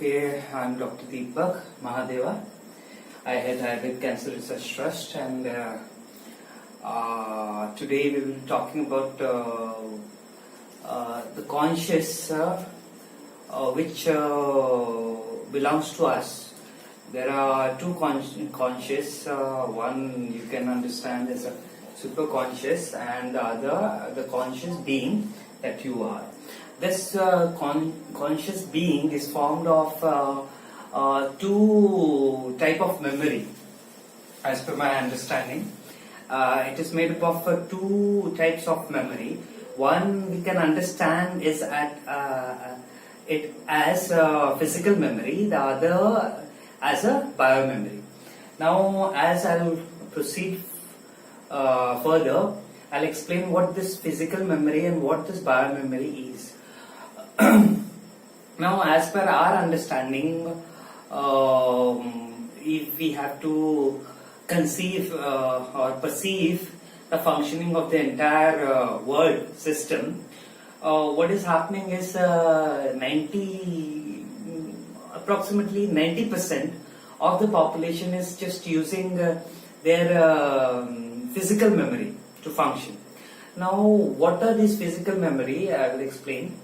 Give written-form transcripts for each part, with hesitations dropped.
Okay, I'm Dr. Deepak Mahadeva. I head Diabetic Cancer Research Trust, and today we will be talking about the conscious which belongs to us. There are two conscious. One you can understand as a superconscious, and the other the conscious being that you are. This conscious being is formed of two type of memory, as per my understanding. It is made up of two types of memory. One we can understand is it as a physical memory, the other as a biomemory. Now, as I'll proceed further, I'll explain what this physical memory and what this biomemory is. Now, as per our understanding, if we have to conceive or perceive the functioning of the entire world system, what is happening is approximately 90% of the population is just using their physical memory to function. Now, what are these physical memory? I will explain.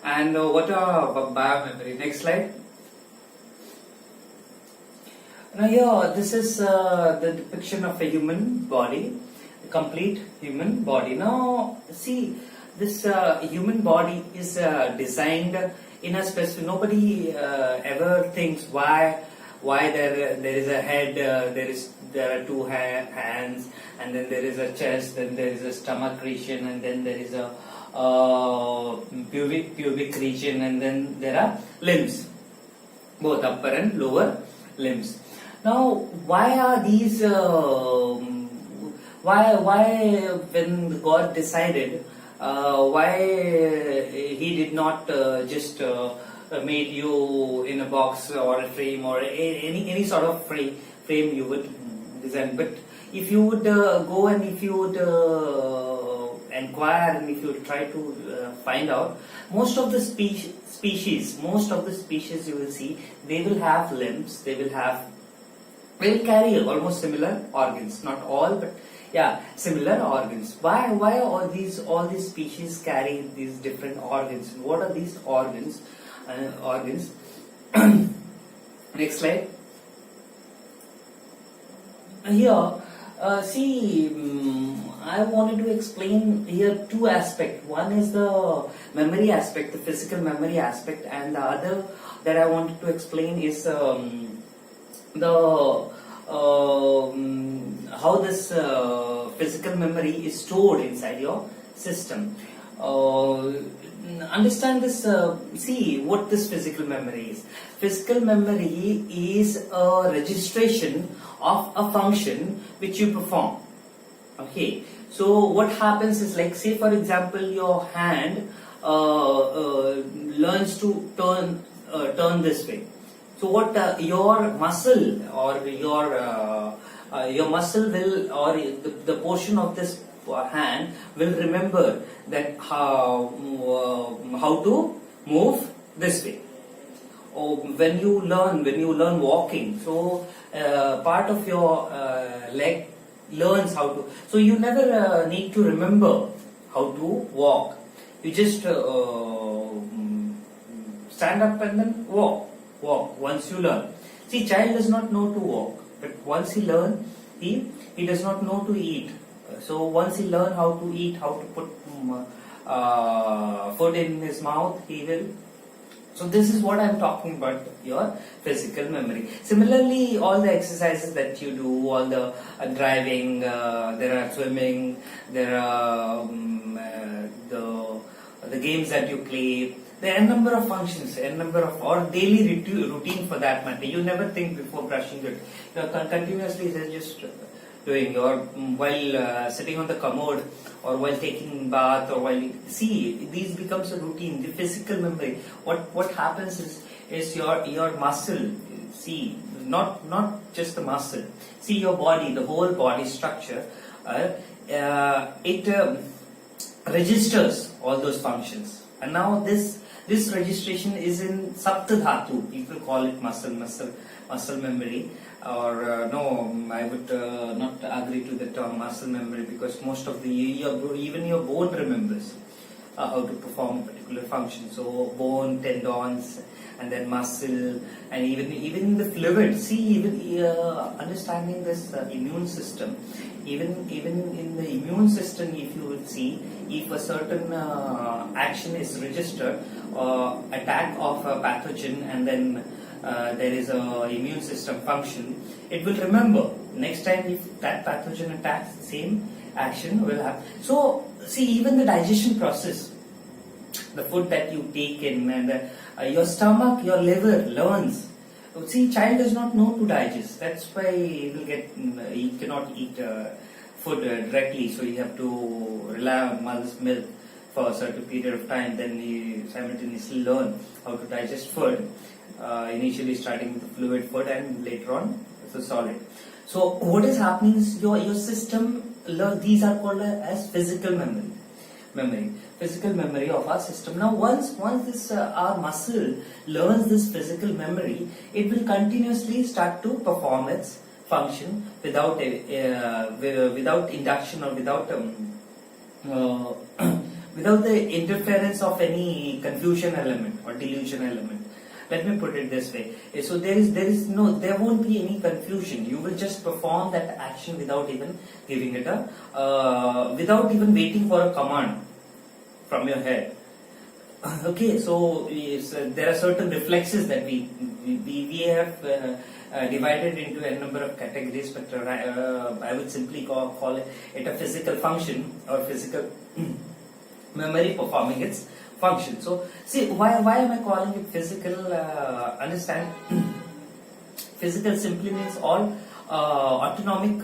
And what are biomemory? Next slide. Now here, this is the depiction of a human body, a complete human body. Now see, this human body is designed in a specific. Nobody ever thinks why there is a head, there are two hands, and then there is a chest, then there is a stomach region, and then there is a pubic region, and then there are limbs, both upper and lower limbs. Now, why are these? Why when God decided, why He did not just made you in a box or a frame or any sort of frame you would design? But if you would go and if you would inquire and if you try to find out, most of the species you will see, they will have limbs, they will carry almost similar organs, not all, but yeah, similar organs. Why all these species carry these different organs? What are these organs? Next slide. Here, see, I wanted to explain here two aspects. One is the memory aspect, the physical memory aspect, and the other that I wanted to explain is how this physical memory is stored inside your system. Understand this, see what this physical memory is. Physical memory is a registration of a function which you perform. Okay, so what happens is, like, say for example, your hand learns to turn this way. So what your muscle or your muscle will, or the portion of this hand will remember that how to move this way. Or when you learn walking, so part of your leg learns how to. So you never need to remember how to walk. You just stand up and then walk once you learn. See, child does not know to walk, but once he learn, he does not know to eat. So once he learn how to eat, how to put food in his mouth, he will. So this is what I am talking about, your physical memory. Similarly, all the exercises that you do, all the driving, there are swimming, there are the games that you play. There are a number of functions, or daily routine for that matter. You never think before brushing it. You are continuously just doing, or while sitting on the commode, or while taking bath, or while these becomes a routine. The physical memory. What happens is your muscle. See, not just the muscle. See your body, the whole body structure. It registers all those functions. And now this registration is in sapta dhatu. People call it muscle memory. Or no, I would not agree to the term muscle memory, because most of even your bone remembers how to perform a particular function. So bone, tendons, and then muscle, and even the fluid. See, even understanding this immune system, even in the immune system, if you would see, if a certain action is registered, attack of a pathogen, and then there is a immune system function, it will remember next time if that pathogen attacks, same action will happen. So see, even the digestion process, the food that you take in, and your stomach, your liver learns. See, child does not know to digest. That's why he cannot eat food directly. So you have to rely on mother's milk for a certain period of time. Then he simultaneously learn how to digest food. Initially starting with the fluid food, and later on the solid. So what is happening is your system, these are called as physical memory of our system. Now once this our muscle learns this physical memory, it will continuously start to perform its function without induction, or without without the interference of any confusion element or delusion element. Let me put it this way. So there won't be any confusion. You will just perform that action without even giving it without even waiting for a command from your head. Okay, so there are certain reflexes that we have divided into a number of categories, but I would simply call it a physical function, or physical memory performing its function. So see, why am I calling it physical? Understand, physical simply means all autonomic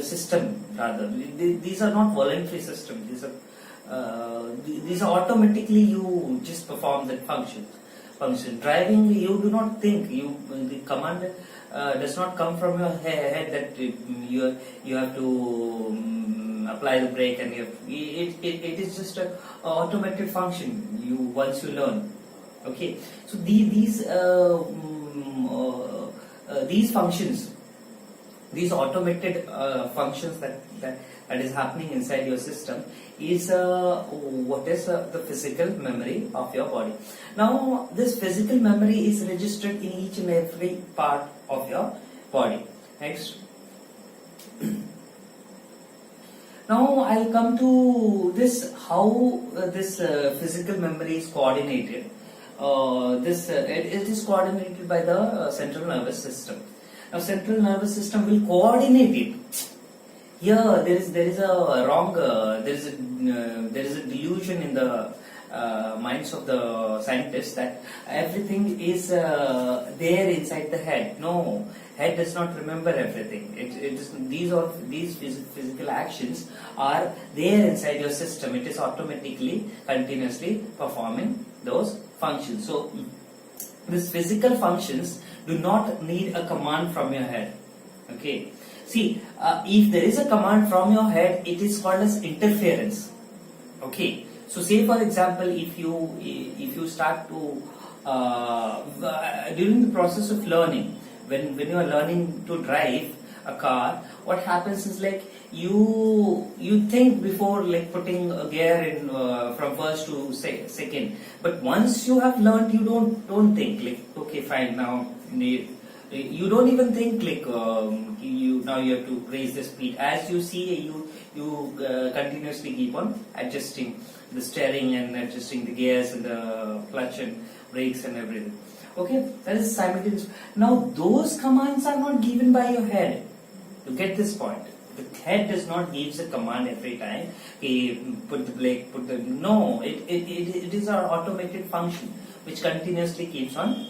system, rather. These are not voluntary systems. These are automatically, you just perform that function. Driving, you do not think. The command does not come from your head that you have to apply the brake, and it is just a automated function. Once you learn. Okay, so these functions, these automated functions that is happening inside your system is what is the physical memory of your body. Now this physical memory is registered in each and every part of your body. Next. Now I'll come to this, how this physical memory is coordinated. It is coordinated by the central nervous system. Now central nervous system will coordinate it. Here there is a wrong, there is a delusion in the minds of the scientists that everything is there inside the head. No, head does not remember everything. These physical actions are there inside your system. It is automatically, continuously performing those functions. So these physical functions do not need a command from your head. Okay. See, if there is a command from your head, it is called as interference. Okay. So say for example, if you start to during the process of learning, when you are learning to drive a car, what happens is like you think before like putting a gear in from first to second. But once you have learned, you don't think like, okay, fine, now you don't even think like now you have to raise the speed. As you see, you continuously keep on adjusting the steering and adjusting the gears and the clutch and brakes and everything. Okay, that is simultaneous. Now those commands are not given by your head. To get this point, the head does not give a command every time. Put the brake, no. It is our automated function which continuously keeps on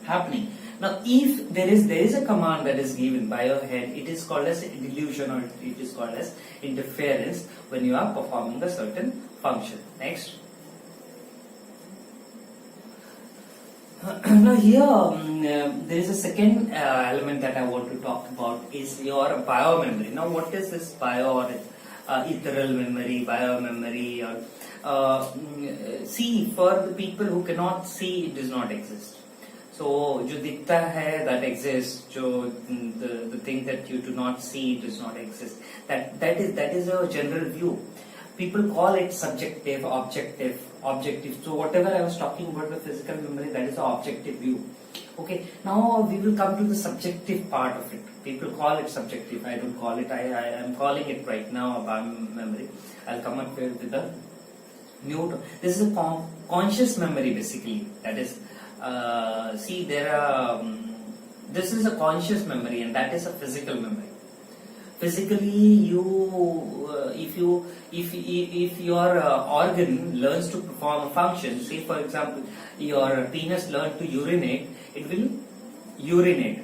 happening. Now, if there is a command that is given by your head, it is called as delusion, or it is called as interference when you are performing a certain function. Next. Now here there is a second element that I want to talk about, is your biomemory. Now what is this ethereal memory, biomemory, or see, for the people who cannot see, it does not exist. So जो दिखता है that exists, जो the thing that you do not see does not exist. That is a general view. People call it subjective, objective. So whatever I was talking about the physical memory, that is the objective view. Okay, now we will come to the subjective part of it. People call it subjective. I don't call it. I am calling it right now about memory. I'll come up with a new term. This is a conscious memory basically. That is, see, there are. This is a conscious memory, and that is a physical memory. Physically, if your organ learns to perform a function, say for example, your penis learns to urinate, it will urinate.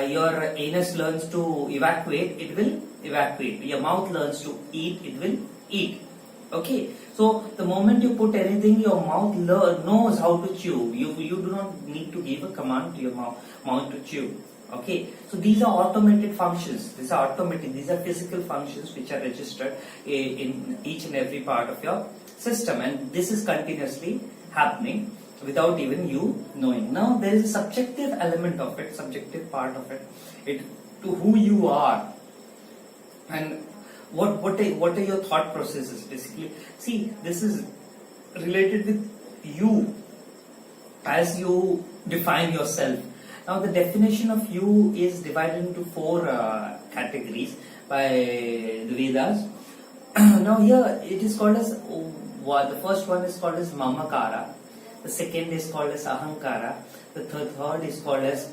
Your anus learns to evacuate, it will evacuate. Your mouth learns to eat, it will eat. Okay, so the moment you put anything, your mouth knows how to chew. You do not need to give a command to your mouth to chew. Okay, so these are automated functions. These are automated. These are physical functions which are registered in each and every part of your system, and this is continuously happening without even you knowing. Now there is a subjective element of it, subjective part of it to who you are, and what are your thought processes basically. See, this is related with you as you define yourself. Now the definition of you is divided into 4 categories by the Vedas. Now here it is called as, the first one is called as mamakara, the second is called as ahankara, the third is called as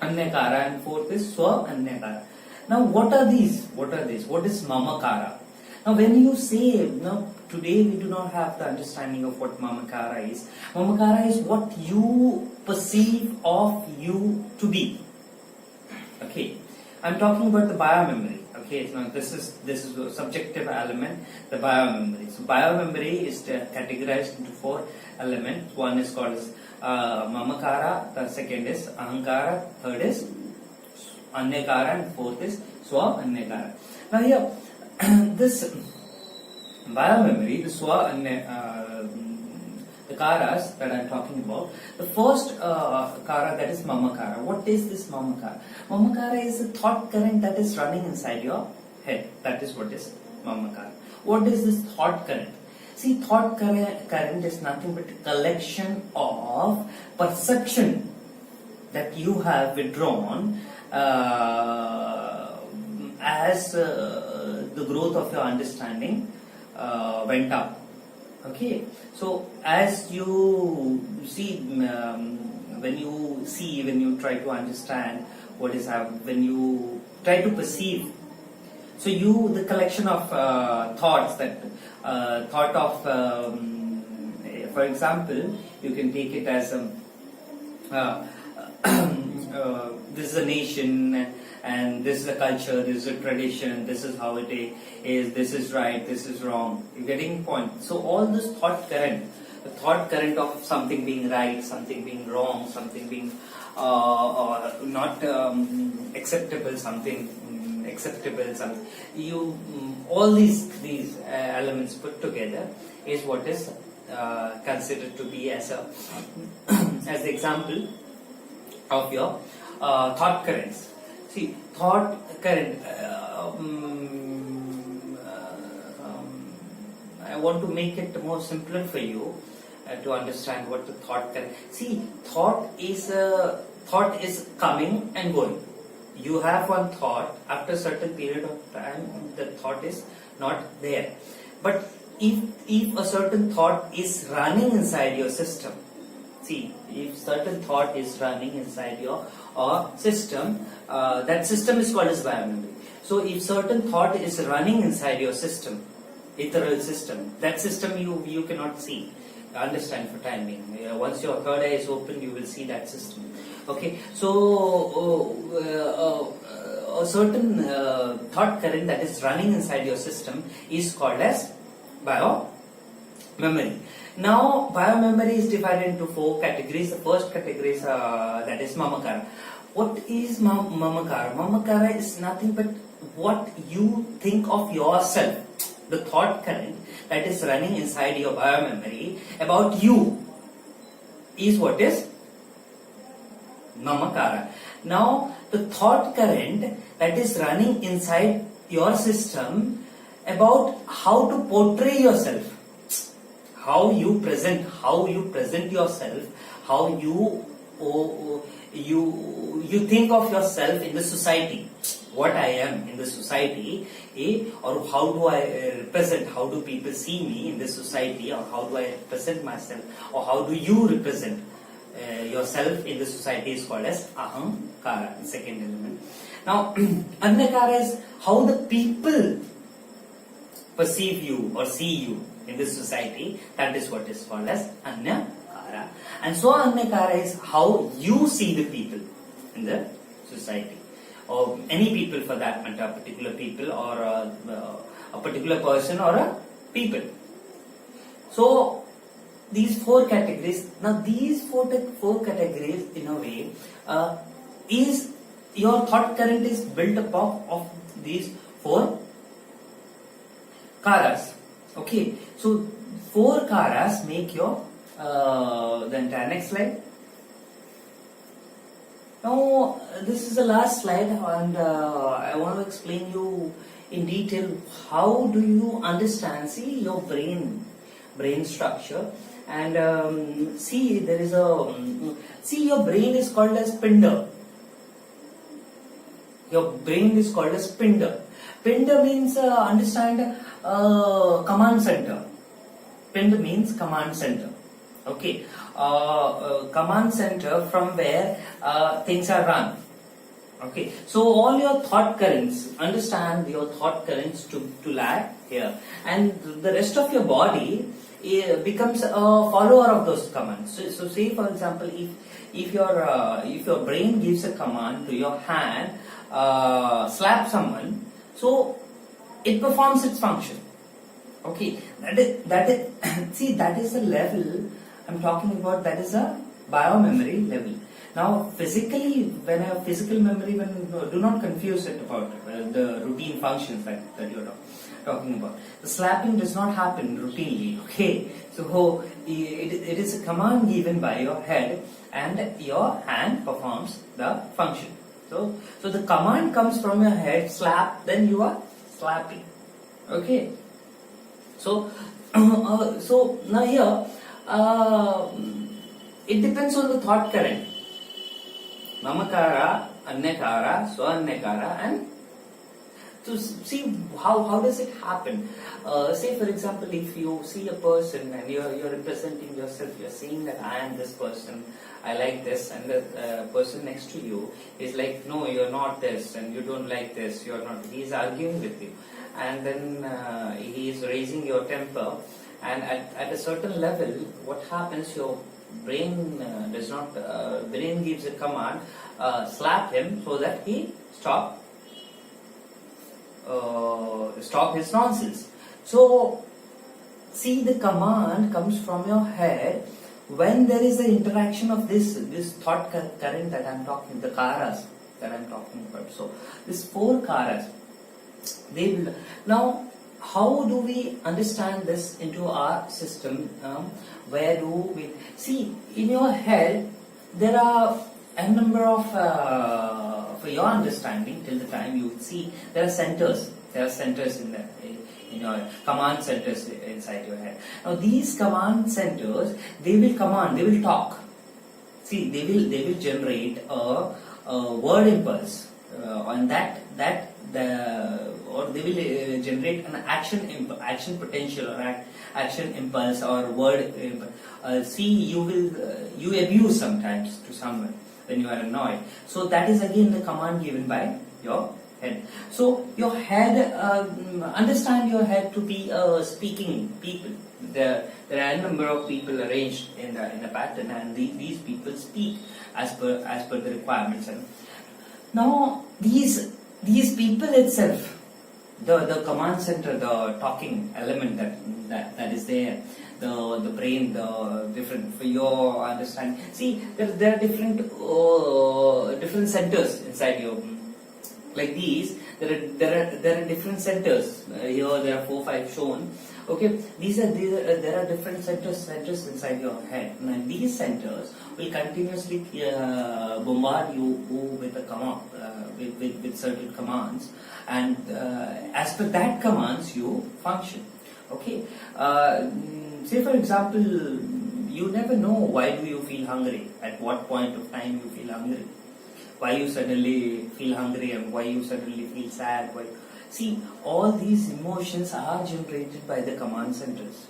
anyakara, and fourth is swa anyakara. Now what are these? What is mamakara? Now when you say, now today we do not have the understanding of what mamakara is. Mamakara is what you perceive of you to be. Okay, I'm talking about the biomemory. Okay, now this is a subjective element, the biomemory. So biomemory is categorized into 4 elements. One is called as mamakara, the second is ahankara, third is anyakara, and fourth is swa anyakara. Now here this biomemory, the swa the karas that I'm talking about, the first kara, that is mamakara. What is this mamakara? Mamakara is a thought current that is running inside your head. That is what is mamakara. What is this thought current? See, thought current is nothing but a collection of perception that you have withdrawn as the growth of your understanding went up. Okay, so as you see, when you try to understand what is happening, when you try to perceive, so the collection of thoughts that thought of, for example, you can take it as this is a nation, and this is a culture, this is a tradition, this is how it is, this is right, this is wrong. You're getting the point. So all this thought current, the thought current of something being right, something being wrong, something being not acceptable, something acceptable, something, all these elements put together is what is considered to be as the example of your thought currents. See, thought current, I want to make it more simpler for you to understand what the thought current. See, thought is coming and going. You have one thought, after a certain period of time, the thought is not there. But if a certain thought is running inside your system, see, if certain thought is running inside your system, that system is called as biomemory. So if certain thought is running inside your system, ethereal system, that system you cannot see, understand for time being. Once your third eye is open, you will see that system. Okay, so a certain thought current that is running inside your system is called as biomemory. Now, biomemory is divided into 4 categories. The first category is that is mamakara. What is mamakara? Mamakara is nothing but what you think of yourself, the thought current that is running inside your biomemory about you is what is Mamakara. Now, the thought current that is running inside your system about how to portray yourself, how you present yourself, how you think of yourself in the society, what I am in the society, or how do I represent, how do people see me in the society, or how do I represent myself, or how do you represent yourself in the society is called as ahankara, the second element. Now, anyakara is how the people perceive you or see you in this society. That is what is called as anyakara. And so anyakara is how you see the people in the society, or any people for that matter, a particular people or a particular person or a people. So these four categories. Now these four categories in a way is your thought current is built upon of these four karas. Okay, so four karas make your the entire. Next slide. Now this is the last slide, and I want to explain you in detail how do you understand. See your brain structure, and see there is a see your brain is called as pinder. Your brain is called as pinder. Pinder means understand command center. Pinder means command center. Okay, command center from where things are run. Okay, so all your thought currents, understand your thought currents to lie here, and the rest of your body becomes a follower of those commands. So say for example, if your brain gives a command to your hand, slap someone, so it performs its function. Okay, that is see, that is the level I'm talking about. That is a biomemory level. Now physically, when a physical memory, do not confuse it about the routine functions that you're talking about. The slapping does not happen routinely. Okay, so it is a command given by your head, and your hand performs the function. So the command comes from your head, slap, then you are slapping. Okay, so so now here it depends on the thought current. Mamakara, anyakara, swanyakara, and to see how does it happen. Say for example, if you see a person and you're representing yourself, you're saying that I am this person, I like this, and the person next to you is like, no, you're not this, and you don't like this, you're not. He's arguing with you, and then he is raising your temper, and at a certain level, what happens? Your brain does not. Brain gives a command, slap him so that he stop his nonsense. So see, the command comes from your head when there is the interaction of this thought current that I'm talking, the karas that I'm talking about. So these four karas, they will. Now how do we understand this into our system? Where do we see in your head? There are a number of for your understanding till the time you see there are centers. There are centers in your command centers inside your head. Now these command centers, they will command, they will talk. See, they will generate a word impulse, on or they will generate an action potential or action impulse or word impulse. See, you abuse sometimes to someone when you are annoyed. So that is again the command given by your head. So your head, understand your head to be speaking people. There are a number of people arranged in the pattern, and these people speak as per the requirements. And now these people itself, the command center, the talking element that is there, the brain, the different for your understanding. See, there are different centers inside your. Like these, There are different centers. Here there are 4, 5 shown. Okay, there are different centers inside your head, and these centers will continuously bombard you with a command, with certain commands, and as per that commands you function. Okay, say for example, you never know why do you feel hungry, at what point of time you feel hungry, why you suddenly feel hungry, and why you suddenly feel sad. See, all these emotions are generated by the command centers,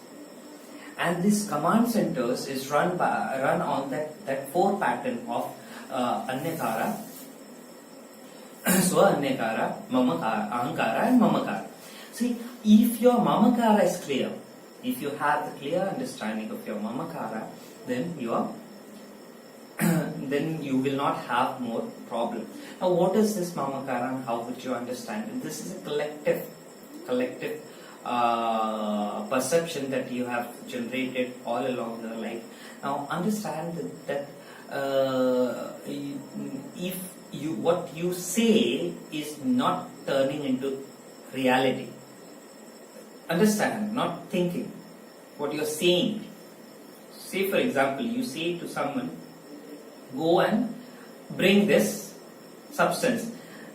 and this command centers is run on that 4 pattern of Anyakara, Swa-Anyakara, Ahankara and Mamakara. See, if your Mamakara is clear, if you have the clear understanding of your Mamakara, then then you will not have more problem. Now, what is this Mamakara and how would you understand it? This is a collective perception that you have generated all along your life. Now, understand that if what you say is not turning into reality. Understand, not thinking. What you are saying. Say, for example, you say to someone, go and bring this substance,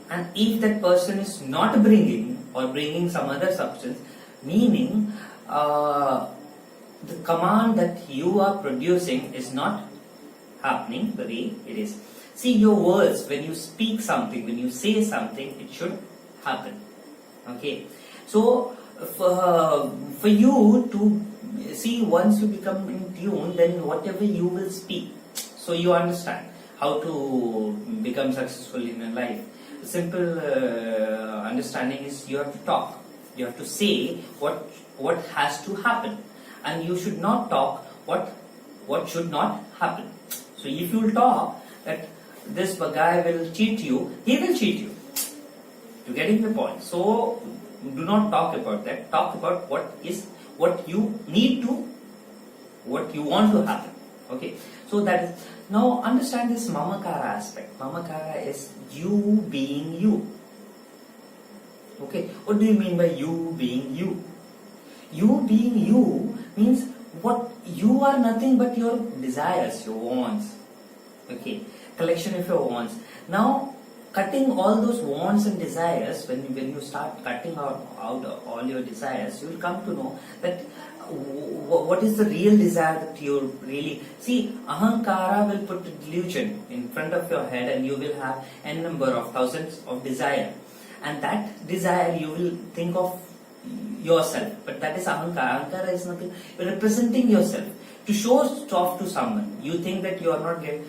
and if that person is not bringing or bringing some other substance, meaning the command that you are producing is not happening the way it is. See, your words, when you speak something, when you say something, it should happen. Okay, so for you to see, once you become in tune, then whatever you will speak, so you understand how to become successful in your life. The simple understanding is you have to talk. You have to say what has to happen, and you should not talk what should not happen. So if you will talk that this guy will cheat you, he will cheat you. You getting the point? So do not talk about that. Talk about what you need to, what you want to happen. Okay, so that is, now understand this Mamakara aspect. Mamakara is you being you. Okay, what do you mean by you being you? You being you means what you are nothing but your desires, your wants. Okay, collection of your wants. Now, cutting all those wants and desires, when you start cutting out all your desires, you will come to know that what is the real desire that you really see. Ahankara will put a delusion in front of your head, and you will have n number of thousands of desire, and that desire you will think of yourself, but that is Ahankara. Ahankara is nothing, you're representing yourself to show off to someone. You think that you are not getting